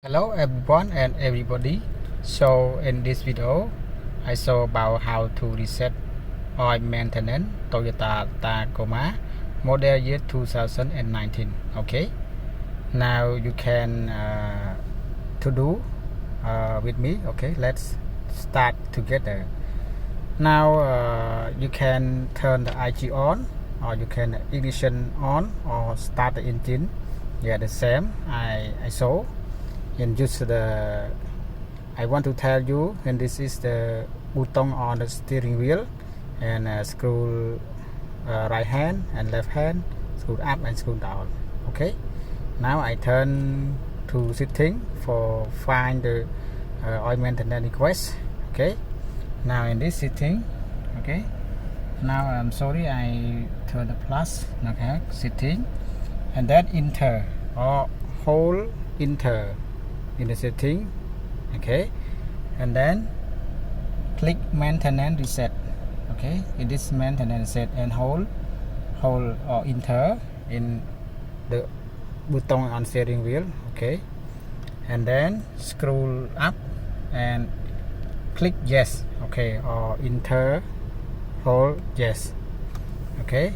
Hello everyone and everybody. So in this video I saw about how to reset oil maintenance Toyota Tacoma model year 2019. Okay, now you can to do with me. Okay, let's start together. Now you can turn the IG on, or you can ignition on, or start the engine. Yeah, the same I saw. And use the I want to tell you, and this is the button on the steering wheel, and screw right hand and left hand, screw up and screw down. Okay, now I turn to setting for find the oil maintenance request. Okay, now in this setting, okay, now I'm sorry, I turn the plus. Okay, setting, and then enter or hold enter in the setting. Okay, and then click maintenance reset. Okay, it is maintenance reset, and hold or enter in the button on steering wheel. Okay, and then scroll up and click yes. Okay, or enter hold yes. Okay,